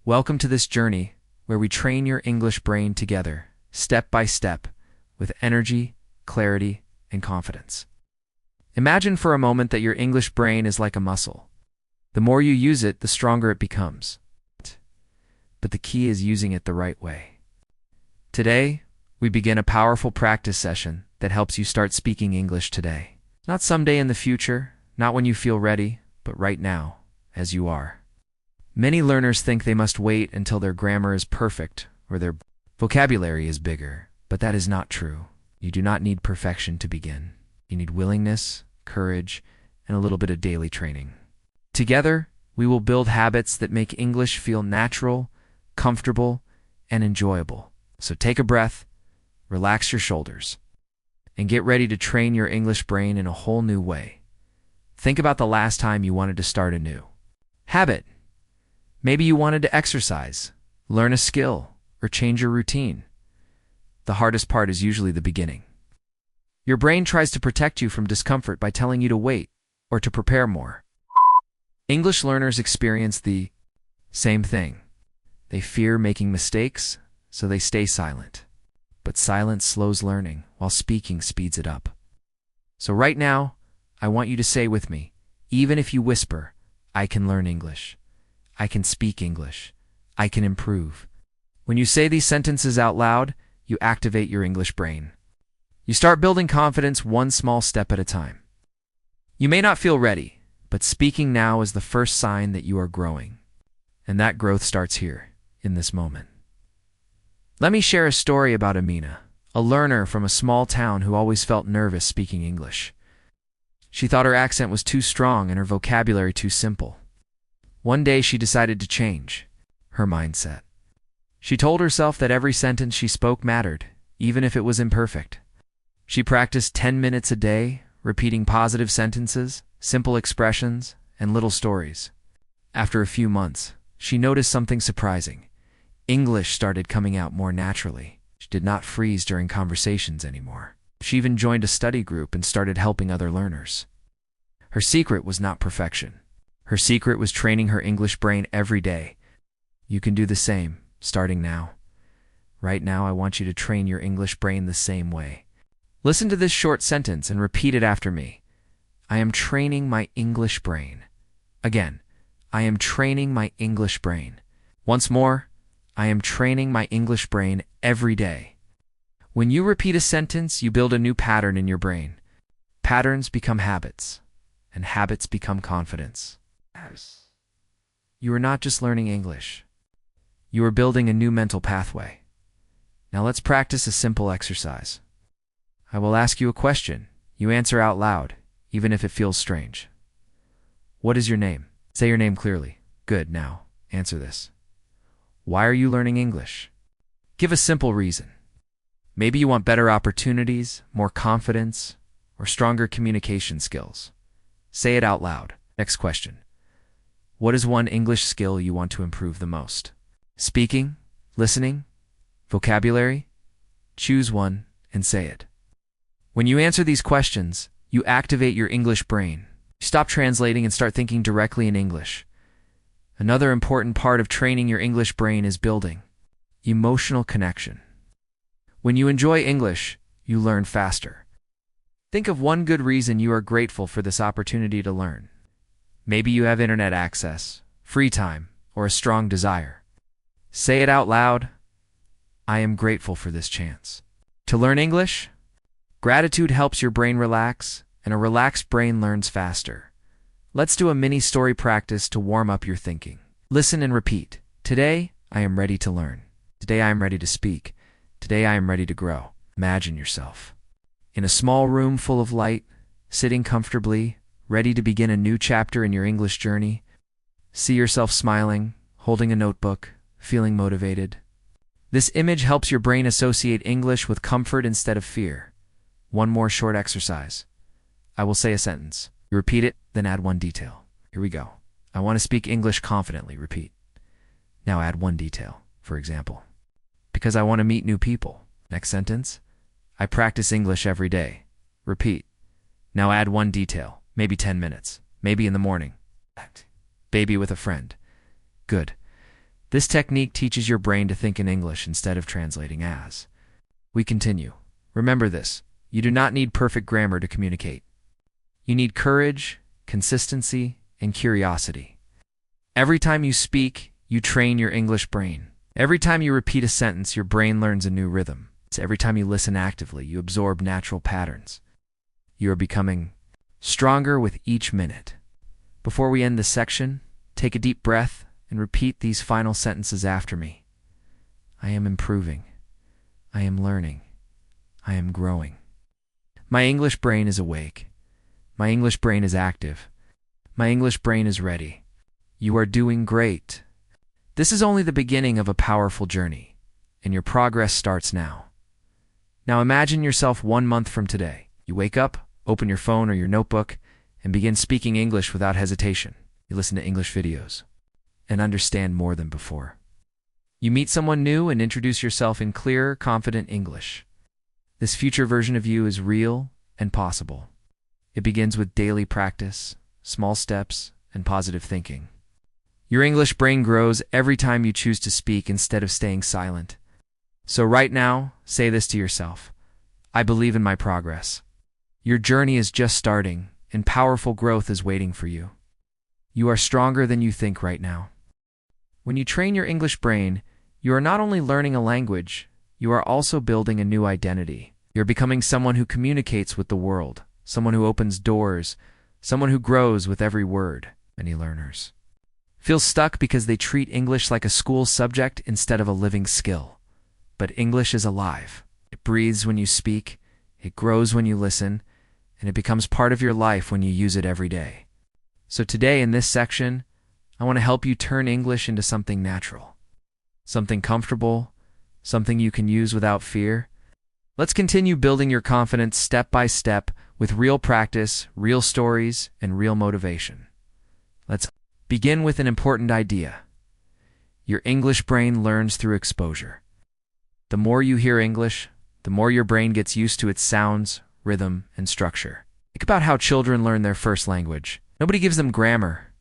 Welcome to this journey where we train your English brain together, step by step, with energy, clarity, and confidence. Imagine for a moment that your English brain is like a muscle. The more you use it, the stronger it becomes. But the key is using it the right way. Today, we begin a powerful practice session that helps you start speaking English today. Not someday in the future, not when you feel ready, but right now, as you are. Many learners think they must wait until their grammar is perfect or their vocabulary is bigger, but that is not true. You do not need perfection to begin. You need willingness, courage, and a little bit of daily training. Together, we will build habits that make English feel natural, comfortable, and enjoyable. So take a breath, relax your shoulders, and get ready to train your English brain in a whole new way. Think about the last time you wanted to start a new habit. Maybe you wanted to exercise, learn a skill, or change your routine. The hardest part is usually the beginning. Your brain tries to protect you from discomfort by telling you to wait or to prepare more. English learners experience the same thing. They fear making mistakes, so they stay silent. But silence slows learning, while speaking speeds it up. So right now, I want you to say with me, even if you whisper, I can learn English. I can speak English. I can improve. When you say these sentences out loud, you activate your English brain. You start building confidence one small step at a time. You may not feel ready, but speaking now is the first sign that you are growing. And that growth starts here, in this moment. Let me share a story about Amina, a learner from a small town who always felt nervous speaking English. She thought her accent was too strong and her vocabulary too simple. One day she decided to change her mindset. She told herself that every sentence she spoke mattered, even if it was imperfect. She practiced 10 minutes a day, repeating positive sentences, simple expressions, and little stories. After a few months, she noticed something surprising. English started coming out more naturally. She did not freeze during conversations anymore. She even joined a study group and started helping other learners. Her secret was not perfection. Her secret was training her English brain every day. You can do the same, starting now. Right now, I want you to train your English brain the same way. Listen to this short sentence and repeat it after me. I am training my English brain. Again, I am training my English brain. Once more, I am training my English brain every day. When you repeat a sentence, you build a new pattern in your brain. Patterns become habits, and habits become confidence. You are not just learning English. You are building a new mental pathway. Now let's practice a simple exercise. I will ask you a question. You answer out loud, even if it feels strange. What is your name? Say your name clearly. Good, now, answer this. Why are you learning English? Give a simple reason. Maybe you want better opportunities, more confidence, or stronger communication skills. Say it out loud. Next question. What is one English skill you want to improve the most? Speaking, listening, vocabulary? Choose one and say it. When you answer these questions, you activate your English brain. Stop translating and start thinking directly in English. Another important part of training your English brain is building emotional connection. When you enjoy English, you learn faster. Think of one good reason you are grateful for this opportunity to learn. Maybe you have internet access, free time, or a strong desire. Say it out loud. I am grateful for this chance. To learn English, gratitude helps your brain relax, and a relaxed brain learns faster. Let's do a mini story practice to warm up your thinking. Listen and repeat. Today, I am ready to learn. Today, I am ready to speak. Today, I am ready to grow. Imagine yourself in a small room full of light, sitting comfortably, ready to begin a new chapter in your English journey. See yourself smiling, holding a notebook, feeling motivated. This image helps your brain associate English with comfort instead of fear. One more short exercise. I will say a sentence. You repeat it, then add one detail. Here we go. I want to speak English confidently. Repeat. Now add one detail. For example, because I want to meet new people. Next sentence. I practice English every day. Repeat. Now add one detail. Maybe 10 minutes. Maybe in the morning. Baby with a friend. Good. This technique teaches your brain to think in English instead of translating as. We continue. Remember this. You do not need perfect grammar to communicate. You need courage, consistency, and curiosity. Every time you speak, you train your English brain. Every time you repeat a sentence, your brain learns a new rhythm. So every time you listen actively, you absorb natural patterns. You are becoming stronger with each minute. Before we end this section, take a deep breath and repeat these final sentences after me. I am improving. I am learning. I am growing. My English brain is awake. My English brain is active. My English brain is ready. You are doing great. This is only the beginning of a powerful journey, and your progress starts now. Now imagine yourself 1 month from today. You wake up, open your phone or your notebook, and begin speaking English without hesitation. You listen to English videos and understand more than before. You meet someone new and introduce yourself in clear, confident English. This future version of you is real and possible. It begins with daily practice, small steps, and positive thinking. Your English brain grows every time you choose to speak instead of staying silent. So right now, say this to yourself. I believe in my progress. Your journey is just starting, and powerful growth is waiting for you. You are stronger than you think right now. When you train your English brain, you are not only learning a language, you are also building a new identity. You're becoming someone who communicates with the world, someone who opens doors, someone who grows with every word. Many learners feel stuck because they treat English like a school subject instead of a living skill. But English is alive. It breathes when you speak, it grows when you listen, and it becomes part of your life when you use it every day. So today in this section, I want to help you turn English into something natural, something comfortable, something you can use without fear. Let's continue building your confidence step by step with real practice, real stories, and real motivation. Let's begin with an important idea. Your English brain learns through exposure. The more you hear English, the more your brain gets used to its sounds, rhythm, and structure. Think about how children learn their first language. Nobody gives them grammar,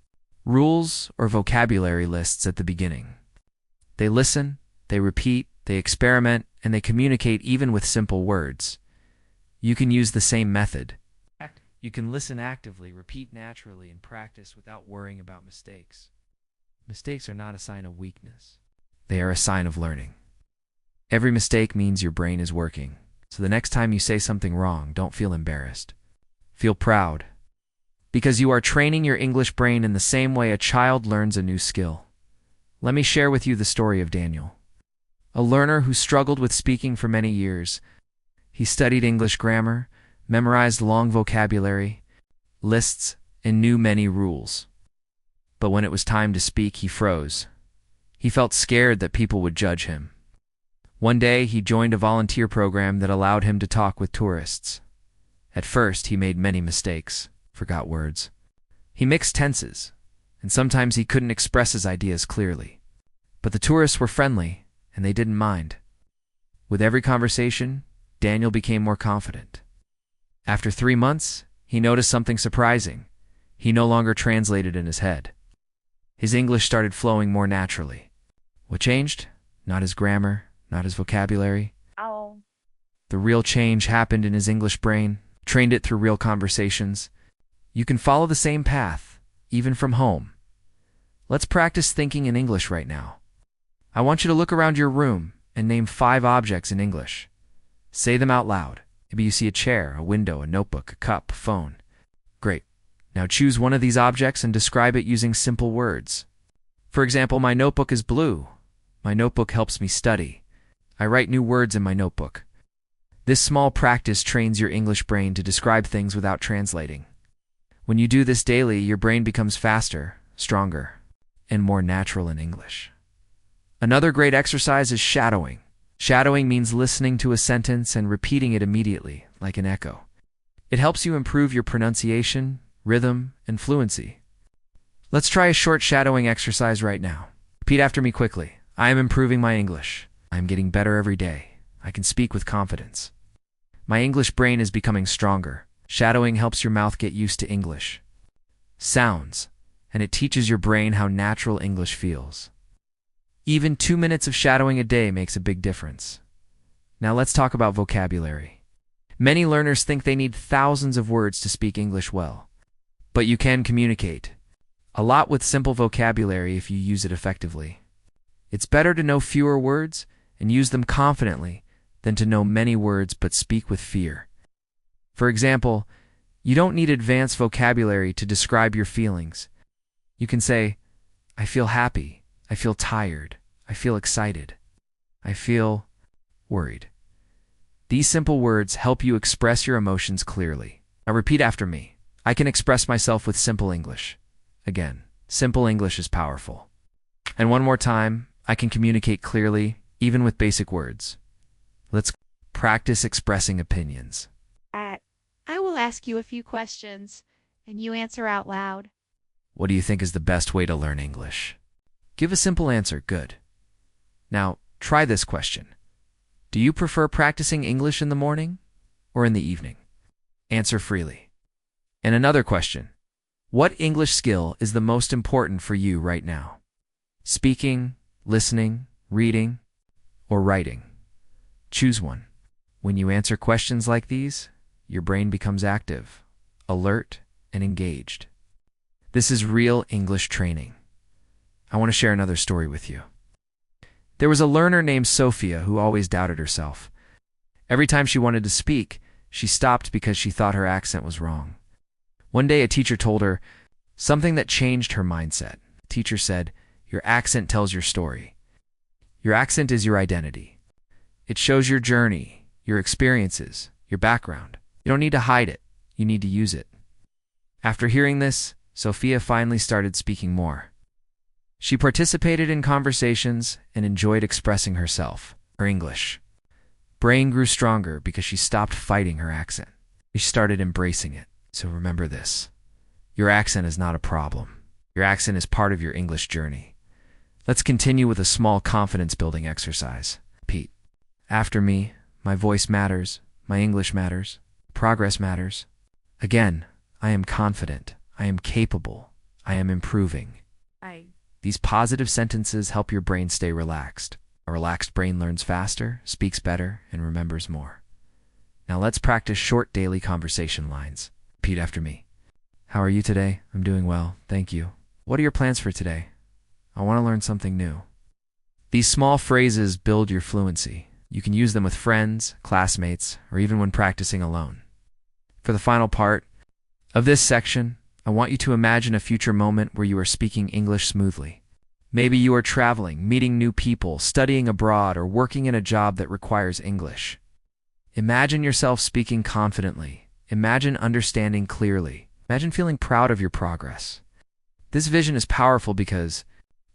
rules, or vocabulary lists at the beginning. They listen, they repeat, they experiment, and they communicate even with simple words. You can use the same method. You can listen actively, repeat naturally, and practice without worrying about mistakes. Mistakes are not a sign of weakness. They are a sign of learning. Every mistake means your brain is working. So the next time you say something wrong, don't feel embarrassed. Feel proud. Because you are training your English brain in the same way a child learns a new skill. Let me share with you the story of Daniel, a learner who struggled with speaking for many years. He studied English grammar, memorized long vocabulary, lists, and knew many rules. But when it was time to speak, he froze. He felt scared that people would judge him. One day, he joined a volunteer program that allowed him to talk with tourists. At first, he made many mistakes, forgot words. He mixed tenses, and sometimes he couldn't express his ideas clearly. But the tourists were friendly, and they didn't mind. With every conversation, Daniel became more confident. After 3 months, he noticed something surprising. He no longer translated in his head. His English started flowing more naturally. What changed? Not his grammar, not his vocabulary. The real change happened in his English brain, trained it through real conversations. You can follow the same path, even from home. Let's practice thinking in English right now. I want you to look around your room and name 5 objects in English. Say them out loud. Maybe you see a chair, a window, a notebook, a cup, a phone. Great. Now choose one of these objects and describe it using simple words. For example, my notebook is blue. My notebook helps me study. I write new words in my notebook. This small practice trains your English brain to describe things without translating. When you do this daily, your brain becomes faster, stronger, and more natural in English. Another great exercise is shadowing. Shadowing means listening to a sentence and repeating it immediately, like an echo. It helps you improve your pronunciation, rhythm, and fluency. Let's try a short shadowing exercise right now. Repeat after me quickly. I am improving my English. I am getting better every day. I can speak with confidence. My English brain is becoming stronger. Shadowing helps your mouth get used to English sounds, and it teaches your brain how natural English feels. Even 2 minutes of shadowing a day makes a big difference. Now let's talk about vocabulary. Many learners think they need thousands of words to speak English well. But you can communicate a lot with simple vocabulary if you use it effectively. It's better to know fewer words and use them confidently than to know many words but speak with fear. For example, you don't need advanced vocabulary to describe your feelings. You can say, I feel happy, I feel tired, I feel excited, I feel worried. These simple words help you express your emotions clearly. Now repeat after me. I can express myself with simple English. Again, simple English is powerful. And one more time, I can communicate clearly, even with basic words. Let's practice expressing opinions. I will ask you a few questions, and you answer out loud. What do you think is the best way to learn English? Give a simple answer. Good. Now, try this question. Do you prefer practicing English in the morning or in the evening? Answer freely. And another question. What English skill is the most important for you right now? Speaking, listening, reading, or writing? Choose one. When you answer questions like these, your brain becomes active, alert, and engaged. This is real English training. I want to share another story with you. There was a learner named Sophia who always doubted herself. Every time she wanted to speak, she stopped because she thought her accent was wrong. One day a teacher told her something that changed her mindset. The teacher said, "Your accent tells your story. Your accent is your identity. It shows your journey, your experiences, your background. You don't need to hide it. You need to use it." After hearing this, Sophia finally started speaking more. She participated in conversations and enjoyed expressing herself, her English. Brain grew stronger because she stopped fighting her accent. She started embracing it. So remember this. Your accent is not a problem. Your accent is part of your English journey. Let's continue with a small confidence-building exercise. Repeat. After me, my voice matters, my English matters, progress matters. Again, I am confident, I am capable, I am improving. These positive sentences help your brain stay relaxed. A relaxed brain learns faster, speaks better, and remembers more. Now let's practice short daily conversation lines. Repeat after me. How are you today? I'm doing well, thank you. What are your plans for today? I want to learn something new. These small phrases build your fluency. You can use them with friends, classmates, or even when practicing alone. For the final part of this section, I want you to imagine a future moment where you are speaking English smoothly. Maybe you are traveling, meeting new people, studying abroad, or working in a job that requires English. Imagine yourself speaking confidently. Imagine understanding clearly. Imagine feeling proud of your progress. This vision is powerful because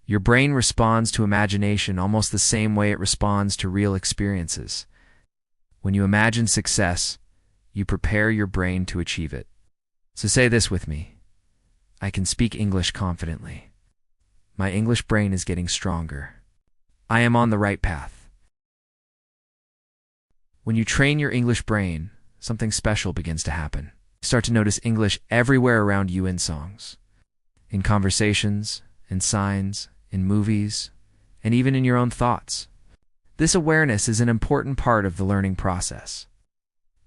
your brain responds to imagination almost the same way it responds to real experiences. When you imagine success, you prepare your brain to achieve it. So say this with me. I can speak English confidently. My English brain is getting stronger. I am on the right path. When you train your English brain, something special begins to happen. You start to notice English everywhere around you in songs, in conversations, in signs, in movies, and even in your own thoughts. This awareness is an important part of the learning process.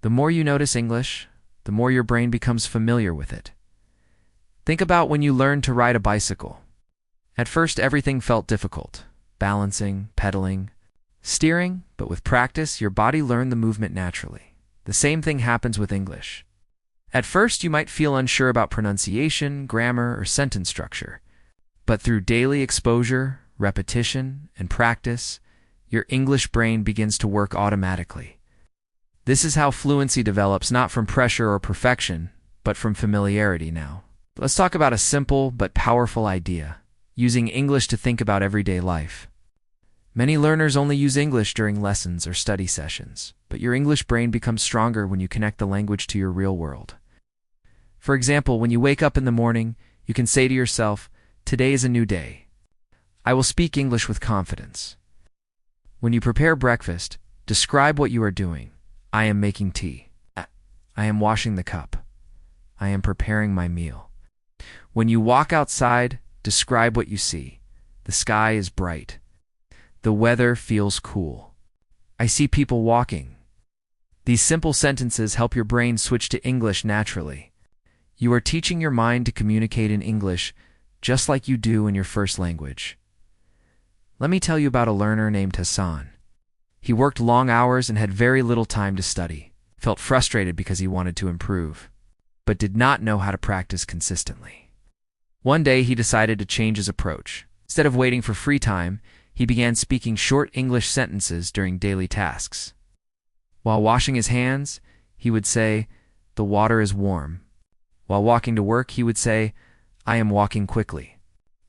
The more you notice English, the more your brain becomes familiar with it. Think about when you learned to ride a bicycle. At first, everything felt difficult. Balancing, pedaling, steering, but with practice, your body learned the movement naturally. The same thing happens with English. At first, you might feel unsure about pronunciation, grammar, or sentence structure. But through daily exposure, repetition, and practice, your English brain begins to work automatically. This is how fluency develops, not from pressure or perfection, but from familiarity now. Let's talk about a simple but powerful idea, using English to think about everyday life. Many learners only use English during lessons or study sessions, but your English brain becomes stronger when you connect the language to your real world. For example, when you wake up in the morning, you can say to yourself, "Today is a new day. I will speak English with confidence." When you prepare breakfast, describe what you are doing. I am making tea. I am washing the cup. I am preparing my meal. When you walk outside, describe what you see. The sky is bright. The weather feels cool. I see people walking. These simple sentences help your brain switch to English naturally. You are teaching your mind to communicate in English just like you do in your first language. Let me tell you about a learner named Hassan. He worked long hours and had very little time to study, felt frustrated because he wanted to improve, but did not know how to practice consistently. One day he decided to change his approach. Instead of waiting for free time, he began speaking short English sentences during daily tasks. While washing his hands, he would say, "The water is warm." While walking to work, he would say, "I am walking quickly.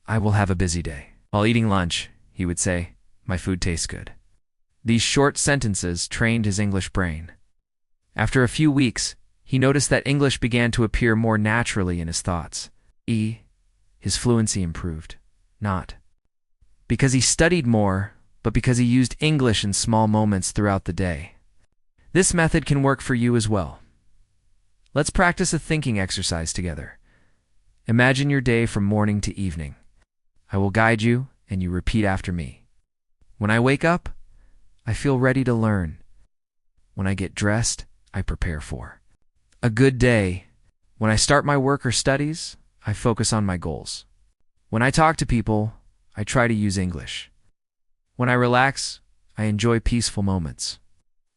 I will have a busy day." While eating lunch, he would say, "My food tastes good." These short sentences trained his English brain. After a few weeks, he noticed that English began to appear more naturally in his thoughts. His fluency improved. Not because he studied more, but because he used English in small moments throughout the day. This method can work for you as well. Let's practice a thinking exercise together. Imagine your day from morning to evening. I will guide you, and you repeat after me. When I wake up, I feel ready to learn. When I get dressed, I prepare for a good day. When I start my work or studies, I focus on my goals. When I talk to people, I try to use English. When I relax, I enjoy peaceful moments.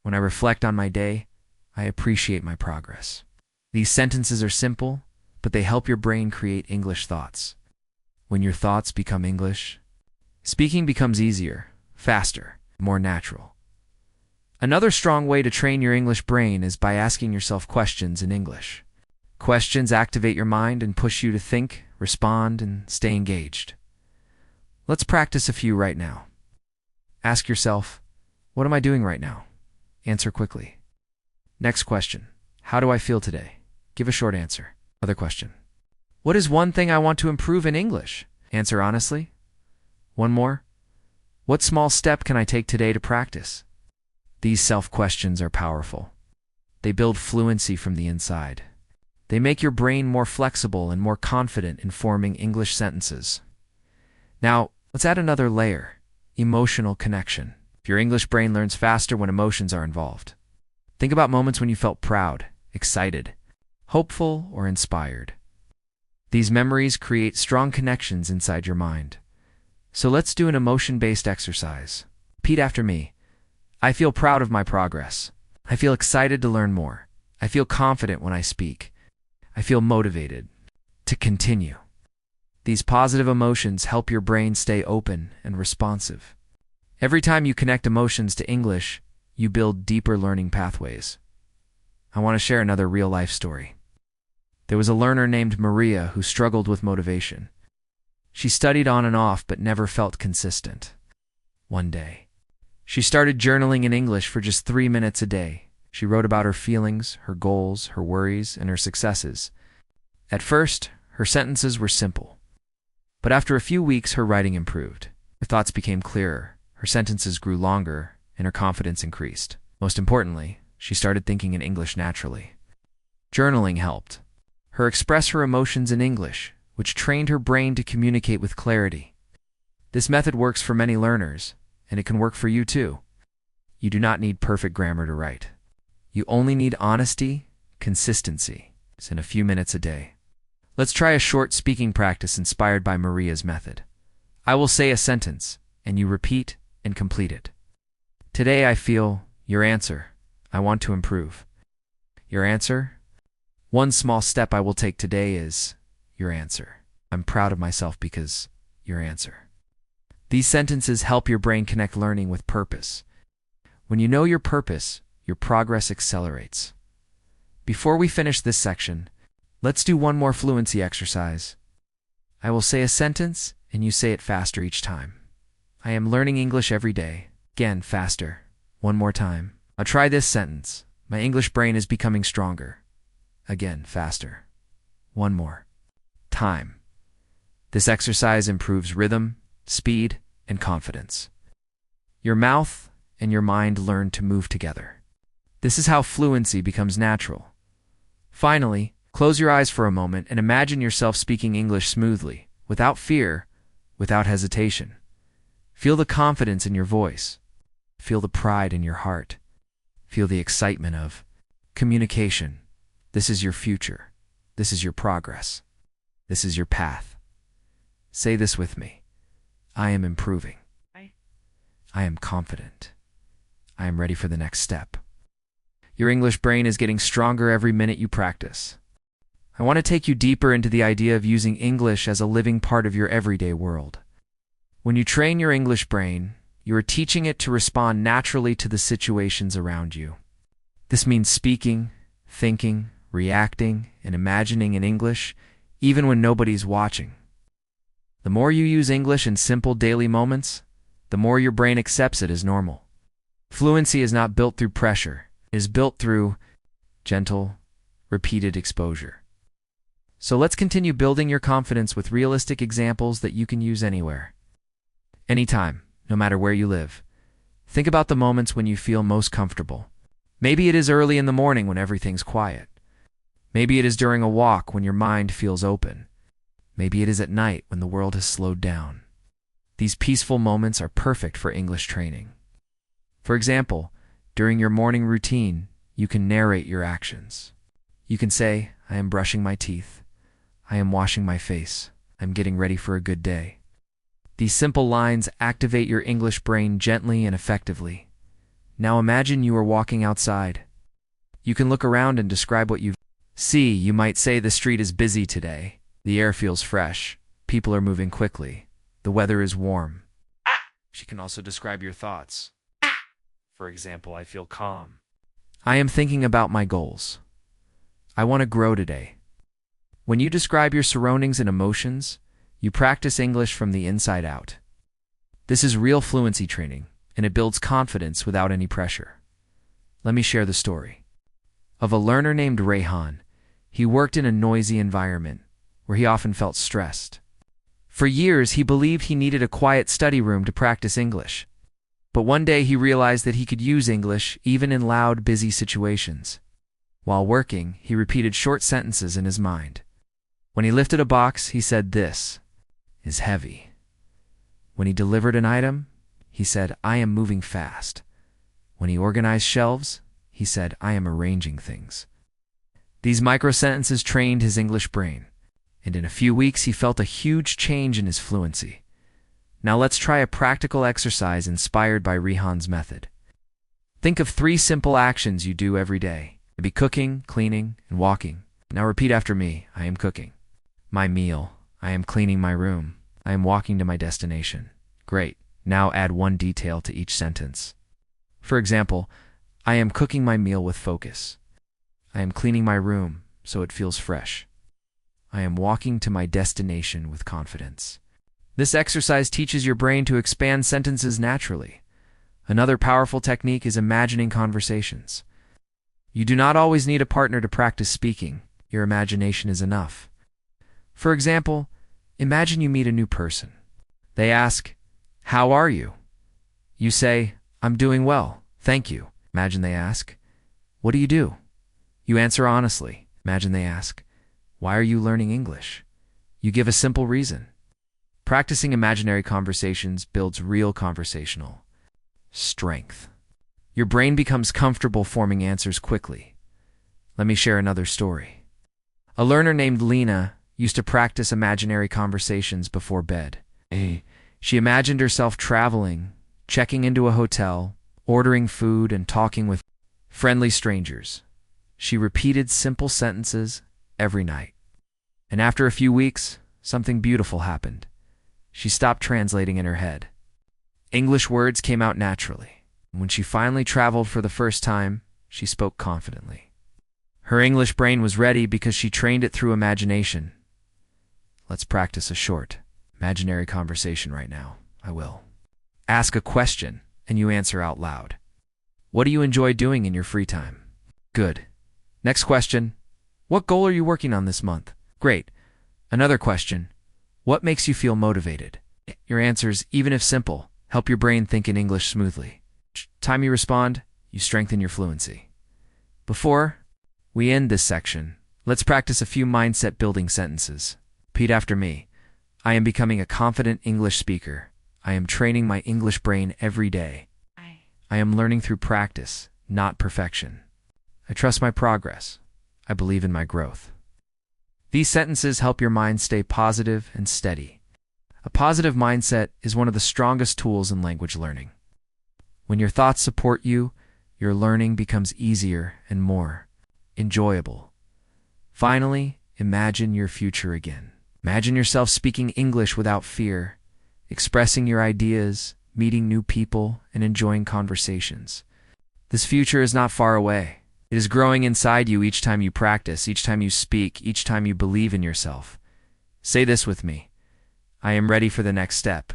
When I reflect on my day, I appreciate my progress. These sentences are simple, but they help your brain create English thoughts. When your thoughts become English, speaking becomes easier, faster, more natural. Another strong way to train your English brain is by asking yourself questions in English. Questions activate your mind and push you to think, respond, and stay engaged. Let's practice a few right now. Ask yourself, "What am I doing right now?" Answer quickly. Next question, "How do I feel today?" Give a short answer. Other question, "What is one thing I want to improve in English?" Answer honestly. One more, "What small step can I take today to practice?" These self-questions are powerful. They build fluency from the inside. They make your brain more flexible and more confident in forming English sentences. Now, let's add another layer, emotional connection. Your English brain learns faster when emotions are involved. Think about moments when you felt proud, excited, hopeful, or inspired. These memories create strong connections inside your mind. So let's do an emotion-based exercise. Repeat after me. I feel proud of my progress. I feel excited to learn more. I feel confident when I speak. I feel motivated to continue. These positive emotions help your brain stay open and responsive. Every time you connect emotions to English, you build deeper learning pathways. I want to share another real-life story. There was a learner named Maria who struggled with motivation. She studied on and off but never felt consistent. One day, she started journaling in English for just 3 minutes a day. She wrote about her feelings, her goals, her worries, and her successes. At first, her sentences were simple. But after a few weeks, her writing improved. Her thoughts became clearer, her sentences grew longer, and her confidence increased. Most importantly, she started thinking in English naturally. Journaling helped her express her emotions in English, which trained her brain to communicate with clarity. This method works for many learners, and it can work for you too. You do not need perfect grammar to write. You only need honesty, consistency, and a few minutes a day. Let's try a short speaking practice inspired by Maria's method. I will say a sentence, and you repeat and complete it. Today I feel, your answer. I want to improve. Your answer? One small step I will take today is, your answer. I'm proud of myself because, your answer. These sentences help your brain connect learning with purpose. When you know your purpose, your progress accelerates. Before we finish this section, let's do one more fluency exercise. I will say a sentence, and you say it faster each time. I am learning English every day. Again, faster. One more time. I'll try this sentence. My English brain is becoming stronger. Again, faster. One more time. This exercise improves rhythm, speed, and confidence. Your mouth and your mind learn to move together. This is how fluency becomes natural. Finally, close your eyes for a moment and imagine yourself speaking English smoothly, without fear, without hesitation. Feel the confidence in your voice. Feel the pride in your heart. Feel the excitement of communication. This is your future. This is your progress. This is your path. Say this with me. I am improving. I am confident. I am ready for the next step. Your English brain is getting stronger every minute you practice. I want to take you deeper into the idea of using English as a living part of your everyday world. When you train your English brain, you are teaching it to respond naturally to the situations around you. This means speaking, thinking, reacting, and imagining in English, even when nobody's watching. The more you use English in simple daily moments, the more your brain accepts it as normal. Fluency is not built through pressure. It is built through gentle, repeated exposure. So let's continue building your confidence with realistic examples that you can use anywhere. Anytime, no matter where you live. Think about the moments when you feel most comfortable. Maybe it is early in the morning when everything's quiet. Maybe it is during a walk when your mind feels open. Maybe it is at night when the world has slowed down. These peaceful moments are perfect for English training. For example, during your morning routine, you can narrate your actions. You can say, I am brushing my teeth. I am washing my face. I'm getting ready for a good day. These simple lines activate your English brain gently and effectively. Now imagine you are walking outside. You can look around and describe what you see. You might say the street is busy today. The air feels fresh. People are moving quickly. The weather is warm. She can also describe your thoughts. For example, I feel calm. I am thinking about my goals. I want to grow today. When you describe your surroundings and emotions, you practice English from the inside out. This is real fluency training, and it builds confidence without any pressure. Let me share the story of a learner named Rayhan. He worked in a noisy environment where he often felt stressed. For years, he believed he needed a quiet study room to practice English. But one day he realized that he could use English even in loud, busy situations. While working, he repeated short sentences in his mind. When he lifted a box, he said, "This is heavy." When he delivered an item, he said, "I am moving fast." When he organized shelves, he said, "I am arranging things." These micro-sentences trained his English brain, and in a few weeks he felt a huge change in his fluency. Now let's try a practical exercise inspired by Rehan's method. Think of 3 simple actions you do every day. Maybe cooking, cleaning, and walking. Now repeat after me. I am cooking my meal. I am cleaning my room. I am walking to my destination. Great. Now add one detail to each sentence. For example, I am cooking my meal with focus. I am cleaning my room so it feels fresh. I am walking to my destination with confidence. This exercise teaches your brain to expand sentences naturally. Another powerful technique is imagining conversations. You do not always need a partner to practice speaking. Your imagination is enough. For example, imagine you meet a new person. They ask, "How are you?" You say, "I'm doing well, thank you." Imagine they ask, "What do you do?" You answer honestly. Imagine they ask, "Why are you learning English?" You give a simple reason. Practicing imaginary conversations builds real conversational strength. Your brain becomes comfortable forming answers quickly. Let me share another story. A learner named Lena used to practice imaginary conversations before bed. She imagined herself traveling, checking into a hotel, ordering food, and talking with friendly strangers. She repeated simple sentences every night. And after a few weeks, something beautiful happened. She stopped translating in her head. English words came out naturally. When she finally traveled for the first time, she spoke confidently. Her English brain was ready because she trained it through imagination. Let's practice a short, imaginary conversation right now. I will. Ask a question, and you answer out loud. What do you enjoy doing in your free time? Good. Next question. What goal are you working on this month? Great. Another question. What makes you feel motivated? Your answers, even if simple, help your brain think in English smoothly. Each time you respond, you strengthen your fluency. Before we end this section, let's practice a few mindset-building sentences. Repeat after me. I am becoming a confident English speaker. I am training my English brain every day. I am learning through practice, not perfection. I trust my progress. I believe in my growth. These sentences help your mind stay positive and steady. A positive mindset is one of the strongest tools in language learning. When your thoughts support you, your learning becomes easier and more enjoyable. Finally, imagine your future again. Imagine yourself speaking English without fear, expressing your ideas, meeting new people, and enjoying conversations. This future is not far away. It is growing inside you each time you practice, each time you speak, each time you believe in yourself. Say this with me. I am ready for the next step.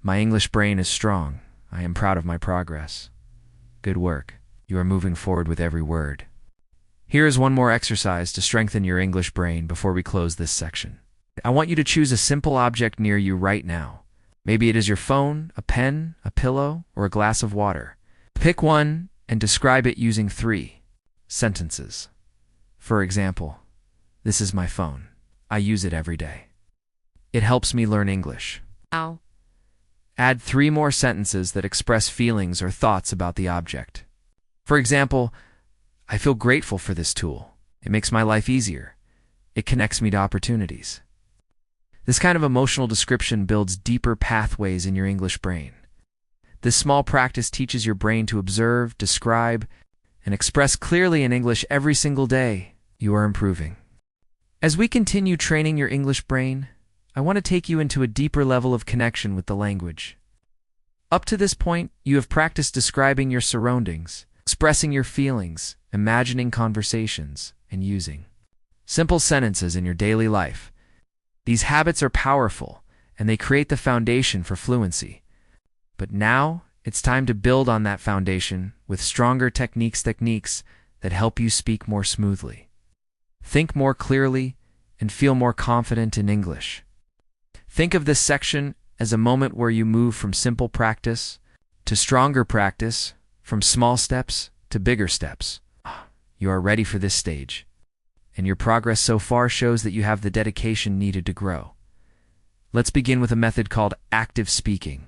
My English brain is strong. I am proud of my progress. Good work. You are moving forward with every word. Here is one more exercise to strengthen your English brain before we close this section. I want you to choose a simple object near you right now. Maybe it is your phone, a pen, a pillow, or a glass of water. Pick one and describe it using 3 sentences. For example, this is my phone. I use it every day. It helps me learn English. Ow. Add 3 more sentences that express feelings or thoughts about the object. For example, I feel grateful for this tool. It makes my life easier. It connects me to opportunities. This kind of emotional description builds deeper pathways in your English brain. This small practice teaches your brain to observe, describe, and express clearly in English every single day. You are improving. As we continue training your English brain, I want to take you into a deeper level of connection with the language. Up to this point, you have practiced describing your surroundings, expressing your feelings, imagining conversations, and using simple sentences in your daily life. These habits are powerful, and they create the foundation for fluency. But now, it's time to build on that foundation with stronger techniques that help you speak more smoothly, think more clearly, and feel more confident in English. Think of this section as a moment where you move from simple practice to stronger practice, from small steps to bigger steps. You are ready for this stage, and your progress so far shows that you have the dedication needed to grow. Let's begin with a method called active speaking.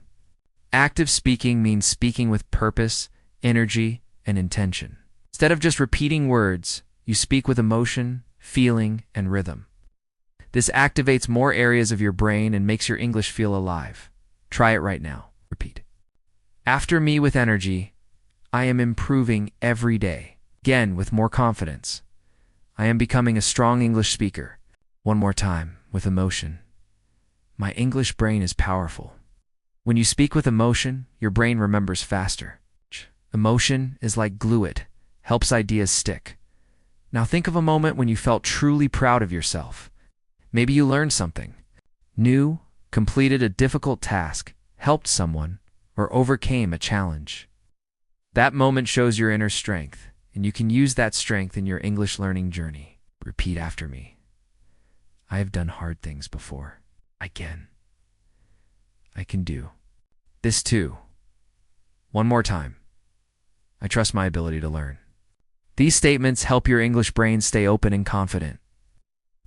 Active speaking means speaking with purpose, energy, and intention. Instead of just repeating words, you speak with emotion, feeling, and rhythm. This activates more areas of your brain and makes your English feel alive. Try it right now. Repeat. After me with energy, I am improving every day. Again, with more confidence. I am becoming a strong English speaker. One more time, with emotion. My English brain is powerful. When you speak with emotion, your brain remembers faster. Emotion is like glue. It helps ideas stick. Now think of a moment when you felt truly proud of yourself. Maybe you learned something new, completed a difficult task, helped someone, or overcame a challenge. That moment shows your inner strength, and you can use that strength in your English learning journey. Repeat after me. I have done hard things before. I can do this too. One more time. I trust my ability to learn. These statements help your English brain stay open and confident.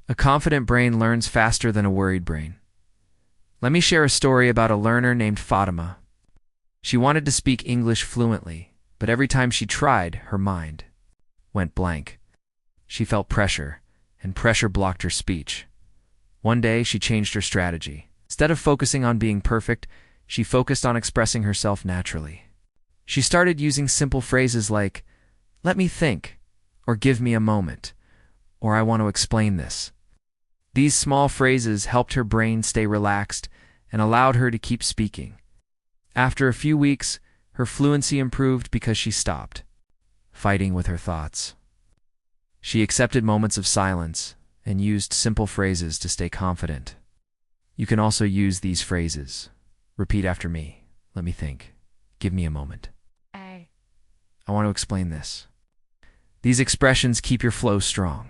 A confident brain learns faster than a worried brain. Let me share a story about a learner named Fatima. She wanted to speak English fluently, but every time she tried, her mind went blank. She felt pressure, and pressure blocked her speech. One day, she changed her strategy. Instead of focusing on being perfect, she focused on expressing herself naturally. She started using simple phrases like, "Let me think," or "Give me a moment," or "I want to explain this." These small phrases helped her brain stay relaxed and allowed her to keep speaking. After a few weeks, her fluency improved because she stopped fighting with her thoughts. She accepted moments of silence and used simple phrases to stay confident. You can also use these phrases. Repeat after me. Let me think. Give me a moment. I want to explain this. These expressions keep your flow strong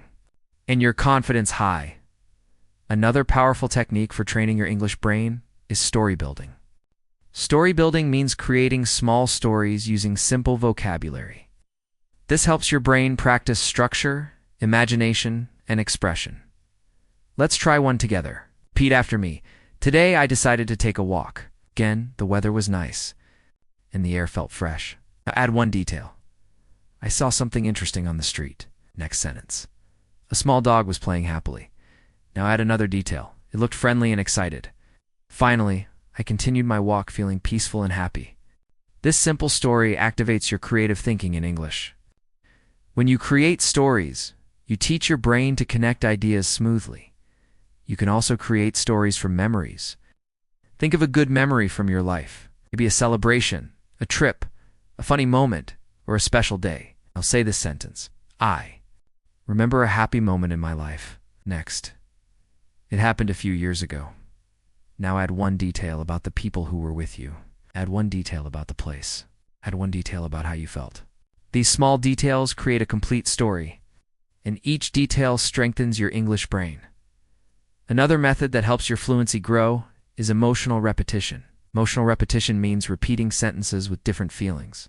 and your confidence high. Another powerful technique for training your English brain is story building. Story building means creating small stories using simple vocabulary. This helps your brain practice structure, imagination, and expression. Let's try one together. Repeat after me. Today I decided to take a walk. Again, the weather was nice, and the air felt fresh. Now add one detail. I saw something interesting on the street. Next sentence. A small dog was playing happily. Now add another detail. It looked friendly and excited. Finally, I continued my walk feeling peaceful and happy. This simple story activates your creative thinking in English. When you create stories, you teach your brain to connect ideas smoothly. You can also create stories from memories. Think of a good memory from your life. Maybe a celebration, a trip, a funny moment, or a special day. I'll say this sentence. I remember a happy moment in my life. Next. It happened a few years ago. Now add one detail about the people who were with you. Add one detail about the place. Add one detail about how you felt. These small details create a complete story, and each detail strengthens your English brain. Another method that helps your fluency grow is emotional repetition. Emotional repetition means repeating sentences with different feelings.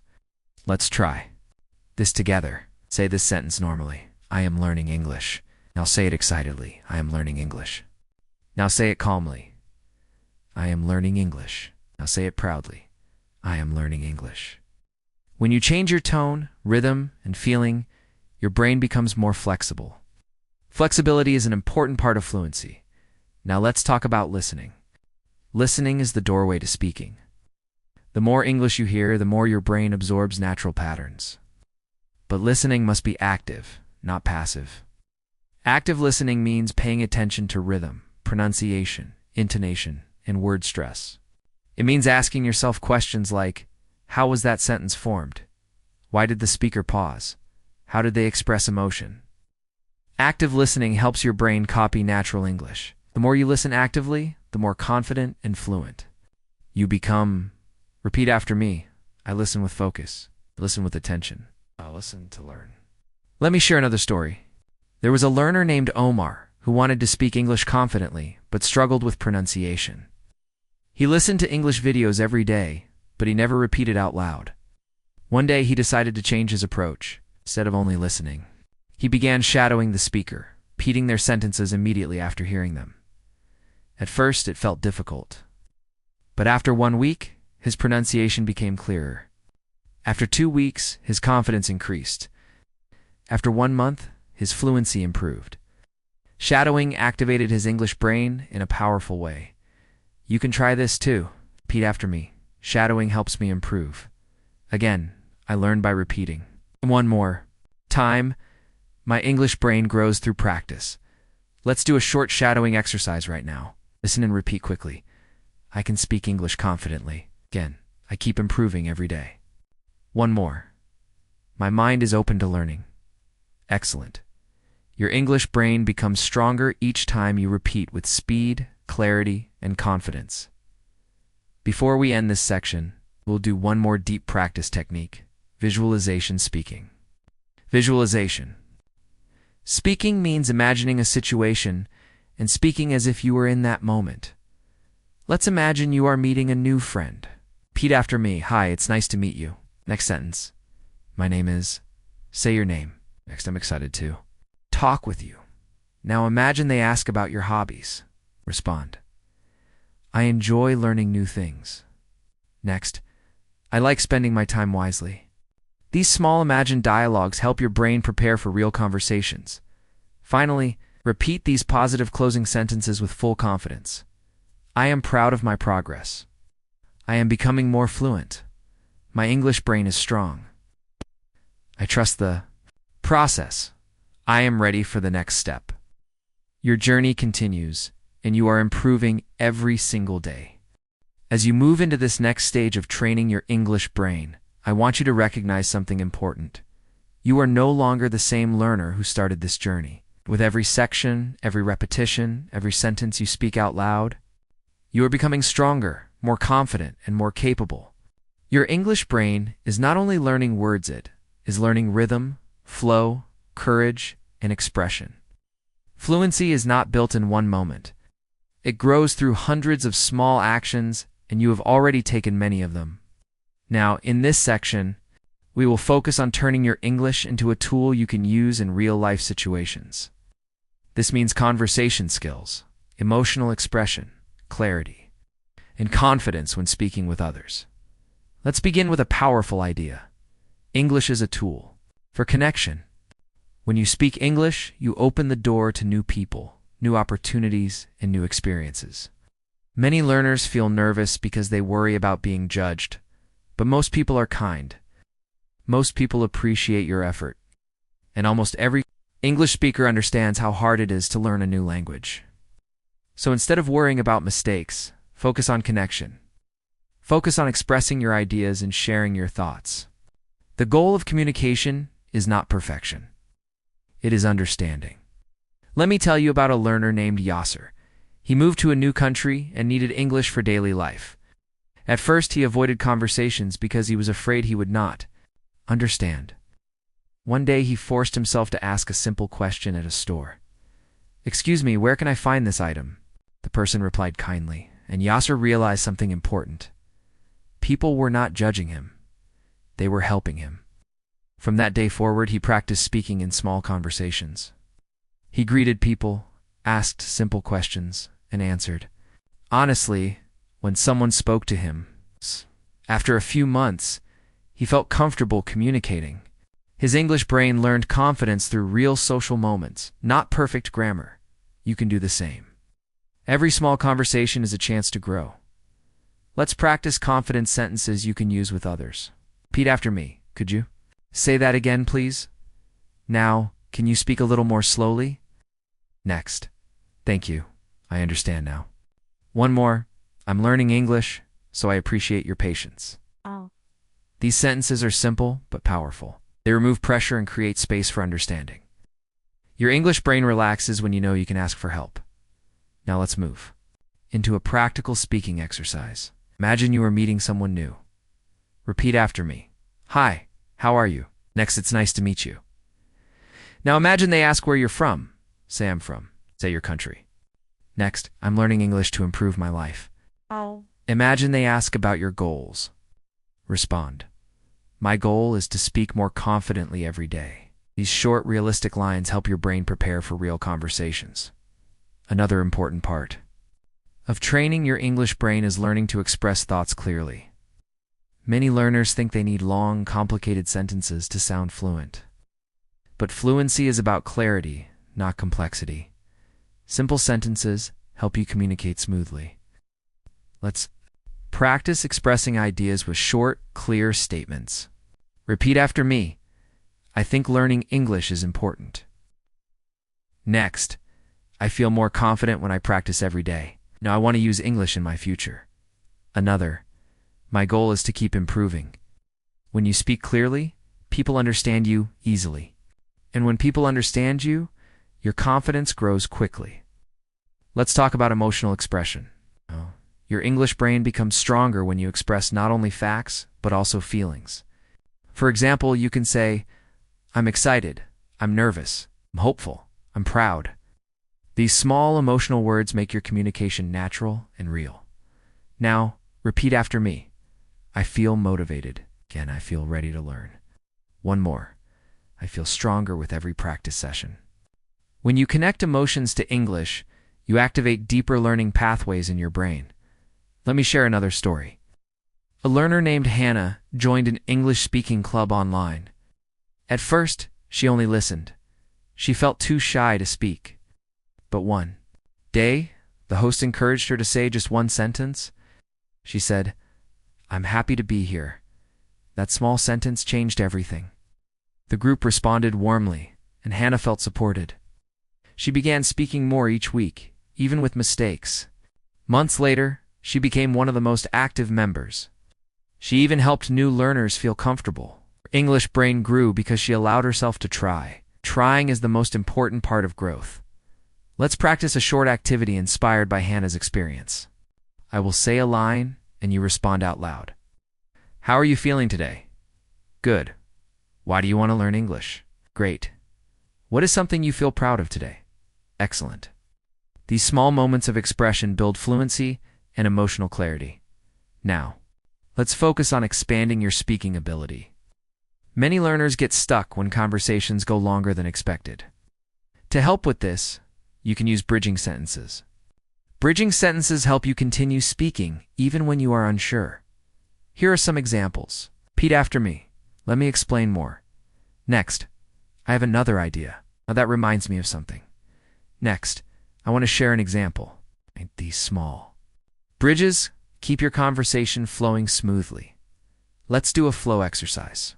Let's try this together. Say this sentence normally. I am learning English. Now say it excitedly. I am learning English. Now say it calmly. I am learning English. Now say it proudly. I am learning English. When you change your tone, rhythm, and feeling, your brain becomes more flexible. Flexibility is an important part of fluency. Now let's talk about listening. Listening is the doorway to speaking. The more English you hear, the more your brain absorbs natural patterns. But listening must be active, not passive. Active listening means paying attention to rhythm, pronunciation, intonation, and word stress. It means asking yourself questions like, how was that sentence formed? Why did the speaker pause? How did they express emotion? Active listening helps your brain copy natural English. The more you listen actively, the more confident and fluent you become. Repeat after me. I listen with focus. I listen with attention. I listen to learn. Let me share another story. There was a learner named Omar who wanted to speak English confidently but struggled with pronunciation. He listened to English videos every day, but he never repeated out loud. One day he decided to change his approach. Instead of only listening, he began shadowing the speaker, repeating their sentences immediately after hearing them. At first, it felt difficult. But after 1 week, his pronunciation became clearer. After 2 weeks, his confidence increased. After 1 month, his fluency improved. Shadowing activated his English brain in a powerful way. You can try this too. Repeat after me. Shadowing helps me improve. Again, I learn by repeating. One more time, my English brain grows through practice. Let's do a short shadowing exercise right now. Listen and repeat quickly. I can speak English confidently. Again, I keep improving every day. One more. My mind is open to learning. Excellent. Your English brain becomes stronger each time you repeat with speed, clarity, and confidence. Before we end this section, we'll do one more deep practice technique: visualization speaking. Visualization. Speaking means imagining a situation and speaking as if you were in that moment. Let's imagine you are meeting a new friend. Repeat after me. Hi, it's nice to meet you. Next sentence. My name is. Say your name. Next, I'm excited to talk with you. Now imagine they ask about your hobbies. Respond. I enjoy learning new things. Next, I like spending my time wisely. These small imagined dialogues help your brain prepare for real conversations. Finally, repeat these positive closing sentences with full confidence. I am proud of my progress. I am becoming more fluent. My English brain is strong. I trust the process. I am ready for the next step. Your journey continues, and you are improving every single day. As you move into this next stage of training your English brain, I want you to recognize something important. You are no longer the same learner who started this journey. With every section, every repetition, every sentence you speak out loud, you are becoming stronger, more confident, and more capable. Your English brain is not only learning words, it is learning rhythm, flow, courage, and expression. Fluency is not built in one moment. It grows through hundreds of small actions, and you have already taken many of them. Now, in this section, we will focus on turning your English into a tool you can use in real-life situations. This means conversation skills, emotional expression, clarity, and confidence when speaking with others. Let's begin with a powerful idea. English is a tool for connection. When you speak English, you open the door to new people, new opportunities, and new experiences. Many learners feel nervous because they worry about being judged, but most people are kind. Most people appreciate your effort, and almost every English speaker understands how hard it is to learn a new language. So instead of worrying about mistakes, focus on connection. Focus on expressing your ideas and sharing your thoughts. The goal of communication is not perfection. It is understanding. Let me tell you about a learner named Yasser. He moved to a new country and needed English for daily life. At first, he avoided conversations because he was afraid he would not understand. One day, he forced himself to ask a simple question at a store. "Excuse me, where can I find this item?" The person replied kindly, and Yasser realized something important. People were not judging him. They were helping him. From that day forward, he practiced speaking in small conversations. He greeted people, asked simple questions, and answered honestly when someone spoke to him. After a few months, he felt comfortable communicating. His English brain learned confidence through real social moments, not perfect grammar. You can do the same. Every small conversation is a chance to grow. Let's practice confident sentences you can use with others. Repeat after me, could you? Say that again, please. Now, can you speak a little more slowly? Next. Thank you. I understand now. One more. I'm learning English, so I appreciate your patience. Oh. These sentences are simple but powerful. They remove pressure and create space for understanding. Your English brain relaxes when you know you can ask for help. Now let's move into a practical speaking exercise. Imagine you are meeting someone new. Repeat after me. Hi, how are you? Next, it's nice to meet you. Now imagine they ask where you're from. Say I'm from. Say your country. Next, I'm learning English to improve my life. Oh. Imagine they ask about your goals. Respond. My goal is to speak more confidently every day. These short, realistic lines help your brain prepare for real conversations. Another important part of training your English brain is learning to express thoughts clearly. Many learners think they need long, complicated sentences to sound fluent. But fluency is about clarity, not complexity. Simple sentences help you communicate smoothly. Let's practice expressing ideas with short, clear statements. Repeat after me. I think learning English is important. Next, I feel more confident when I practice every day. Now I want to use English in my future. Another, my goal is to keep improving. When you speak clearly, people understand you easily. And when people understand you, your confidence grows quickly. Let's talk about emotional expression. Your English brain becomes stronger when you express not only facts, but also feelings. For example, you can say, I'm excited, I'm nervous, I'm hopeful, I'm proud. These small emotional words make your communication natural and real. Now, repeat after me. I feel motivated. Again, I feel ready to learn. One more. I feel stronger with every practice session. When you connect emotions to English, you activate deeper learning pathways in your brain. Let me share another story. A learner named Hannah joined an English-speaking club online. At first, she only listened. She felt too shy to speak. But one day, the host encouraged her to say just one sentence. She said, I'm happy to be here. That small sentence changed everything. The group responded warmly, and Hannah felt supported. She began speaking more each week, even with mistakes. Months later, she became one of the most active members. She even helped new learners feel comfortable. Her English brain grew because she allowed herself to try. Trying is the most important part of growth. Let's practice a short activity inspired by Hannah's experience. I will say a line, and you respond out loud. How are you feeling today? Good. Why do you want to learn English? Great. What is something you feel proud of today? Excellent. These small moments of expression build fluency and emotional clarity. Now, let's focus on expanding your speaking ability. Many learners get stuck when conversations go longer than expected. To help with this, you can use bridging sentences. Bridging sentences help you continue speaking even when you are unsure. Here are some examples. Repeat after me. Let me explain more. Next, I have another idea. Now that reminds me of something. Next, I want to share an example. These small bridges keep your conversation flowing smoothly. Let's do a flow exercise.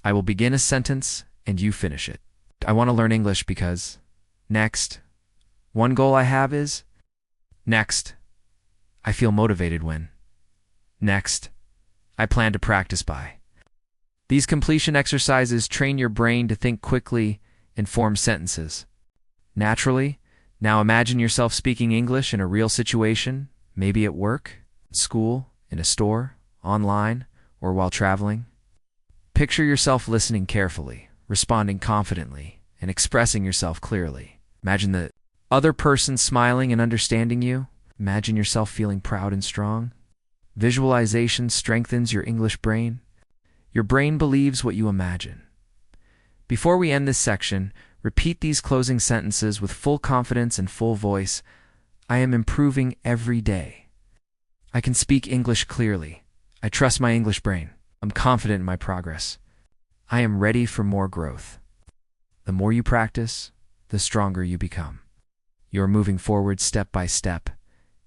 I will begin a sentence and you finish it. I want to learn English because. Next. One goal I have is. Next. I feel motivated when. Next. I plan to practice by. These completion exercises train your brain to think quickly and form sentences naturally. Now imagine yourself speaking English in a real situation, maybe at work, school, in a store, online, or while traveling. Picture yourself listening carefully, responding confidently, and expressing yourself clearly. Imagine the other person smiling and understanding you. Imagine yourself feeling proud and strong. Visualization strengthens your English brain. Your brain believes what you imagine. Before we end this section, repeat these closing sentences with full confidence and full voice. I am improving every day. I can speak English clearly. I trust my English brain. I'm confident in my progress. I am ready for more growth. The more you practice, the stronger you become. You are moving forward step by step,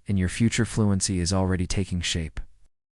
and your future fluency is already taking shape.